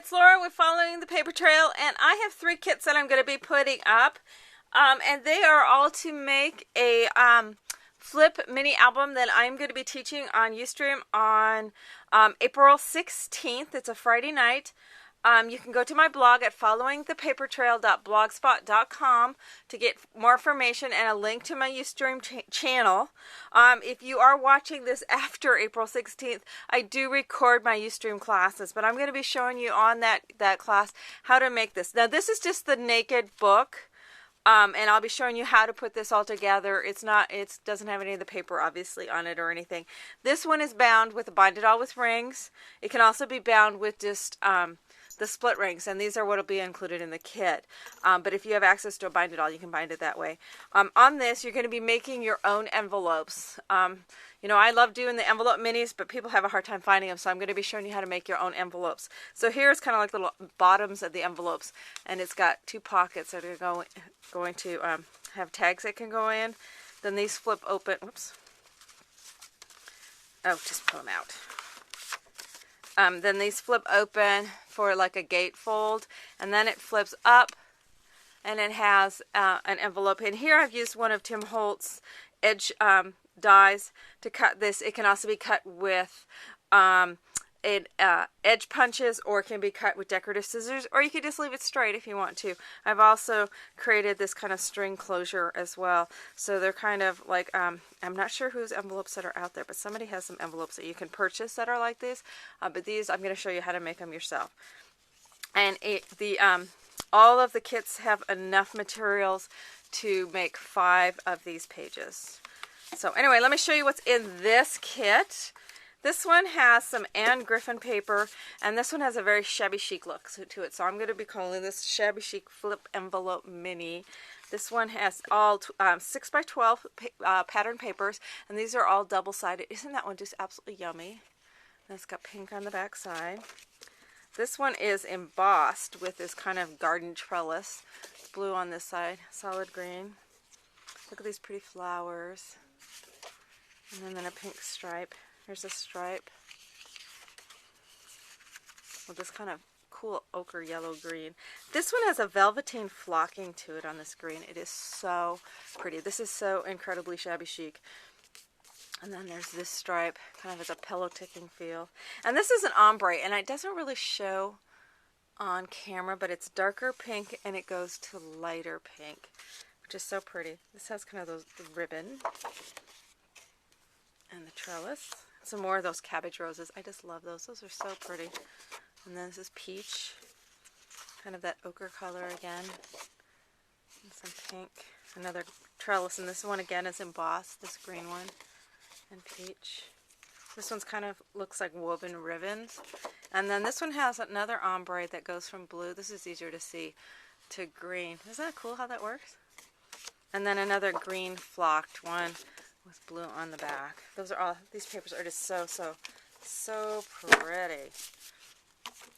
it's Laura with Following the Paper Trail, and I have 3 kits that I'm going to be putting up, and they are all to make a flip mini album that I'm going to be teaching on Ustream on April 16th. It's a Friday night. You can go to my blog at followingthepapertrail.blogspot.com to get more information and a link to my Ustream channel. If you are watching this after April 16th, I do record my Ustream classes, but I'm going to be showing you on that class how to make this. Now, this is just the naked book. And I'll be showing you how to put this all together. It doesn't have any of the paper obviously on it or anything. This one is bound with Bind It All with rings. It can also be bound with just the split rings, and these are what will be included in the kit. But if you have access to a Bind It All, you can bind it that way. On this, you're going to be making your own envelopes. You know, I love doing the envelope minis, but people have a hard time finding them, so I'm going to be showing you how to make your own envelopes. So here's kind of like the little bottoms of the envelopes, and it's got 2 pockets that are going to have tags that can go in. Then these flip open. Whoops. Oh, just pull them out. Then these flip open for like a gatefold, and then it flips up, and it has an envelope. And here I've used one of Tim Holtz's edge dies to cut this. It can also be cut with edge punches, or it can be cut with decorative scissors, or you could just leave it straight if you want to. I've also created this kind of string closure as well. So they're kind of like, I'm not sure whose envelopes that are out there, but somebody has some envelopes that you can purchase that are like this. But these, I'm going to show you how to make them yourself. And all of the kits have enough materials to make 5 of these pages. So anyway, let me show you what's in this kit. This one has some Anne Griffin paper, and this one has a very shabby chic look to it. So I'm going to be calling this Shabby Chic Flip Envelope Mini. This one has all 6x12 pattern papers, and these are all double-sided. Isn't that one just absolutely yummy? And it's got pink on the back side. This one is embossed with this kind of garden trellis. Blue on this side, solid green. Look at these pretty flowers. And then a pink stripe. Here's a stripe with this kind of cool ochre yellow green. This one has a velveteen flocking to it on this green. It is so pretty. This is so incredibly shabby chic. And then there's this stripe, kind of as a pillow ticking feel. And this is an ombre, and it doesn't really show on camera, but it's darker pink and it goes to lighter pink, which is so pretty. This has kind of the ribbon and the trellis. Some more of those cabbage roses. I just love those. Those are so pretty. And then this is peach. Kind of that ochre color again. And some pink. Another trellis. And this one again is embossed. This green one. And peach. This one's kind of looks like woven ribbons. And then this one has another ombre that goes from blue. This is easier to see, to green. Isn't that cool how that works? And then another green flocked one with blue on the back. Those are all, these papers are just so pretty.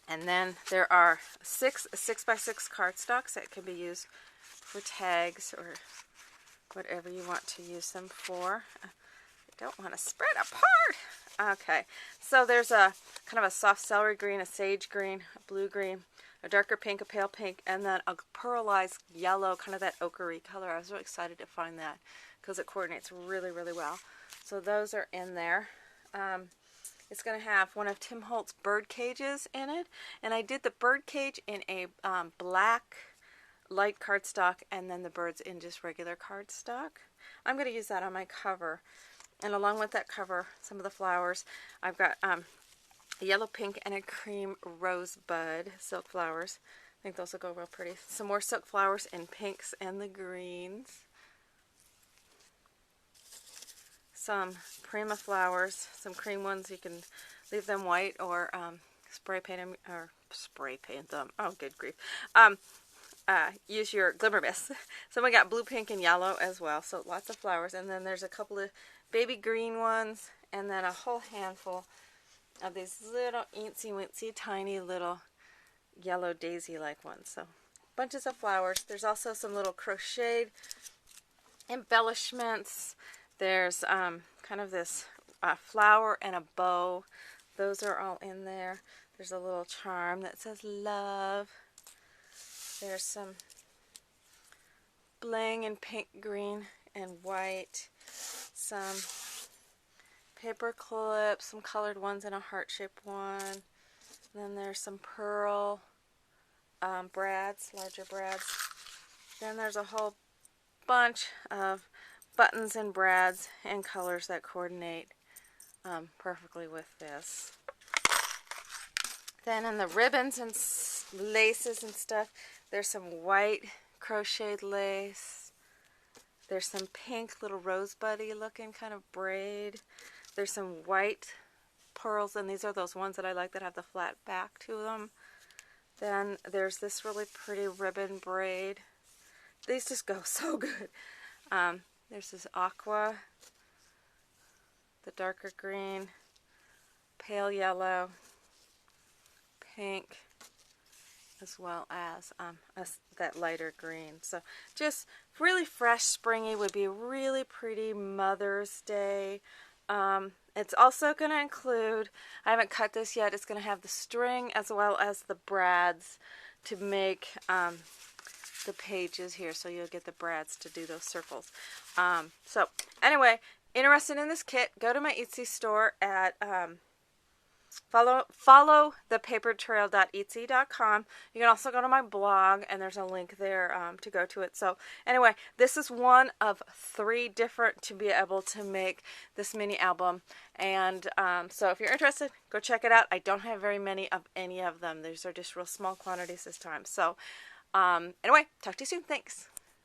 And then there are 6 6x6 cardstocks that can be used for tags or whatever you want to use them for. I don't want to spread apart. Okay, so there's a kind of a soft celery green, a sage green, a blue green, a darker pink, a pale pink, and then a pearlized yellow, kind of that ochre color. I was really excited to find that because it coordinates really, really well. So those are in there. It's going to have one of Tim Holtz's bird cages in it, and I did the bird cage in a black light cardstock, and then the birds in just regular cardstock. I'm going to use that on my cover. And along with that cover, some of the flowers, I've got a yellow, pink, and a cream rosebud silk flowers. I think those will go real pretty. Some more silk flowers in pinks and the greens. Some Prima flowers, some cream ones. You can leave them white or spray paint them. Oh, good grief. Use your glimmer mist. So we got blue, pink, and yellow as well. So lots of flowers. And then there's a couple of baby green ones, and then a whole handful of these little eensy weensy tiny little yellow daisy-like ones. So bunches of flowers. There's also some little crocheted embellishments. There's kind of this flower and a bow. Those are all in there. There's a little charm that says love. There's some bling in pink, green, and white. Some paper clips, some colored ones and a heart-shaped one. And then there's some pearl brads, larger brads. Then there's a whole bunch of buttons and brads and colors that coordinate perfectly with this. Then in the ribbons and laces and stuff, there's some white crocheted lace. There's some pink little rosebuddy looking kind of braid. There's some white pearls, and these are those ones that I like that have the flat back to them. Then there's this really pretty ribbon braid. These just go so good. There's this aqua, the darker green, pale yellow, pink, as well as that lighter green. So just really fresh, springy, would be a really pretty Mother's Day. It's also going to include, I haven't cut this yet, it's going to have the string as well as the brads to make the pages here. So you'll get the brads to do those circles. So anyway, interested in this kit, go to my Etsy store at follow thepapertrail.etsy.com. You can also go to my blog, and there's a link there to go to it. So anyway, this is one of 3 different to be able to make this mini album. And so if you're interested, go check it out. I don't have very many of any of them. These are just real small quantities this time. So anyway, talk to you soon. Thanks.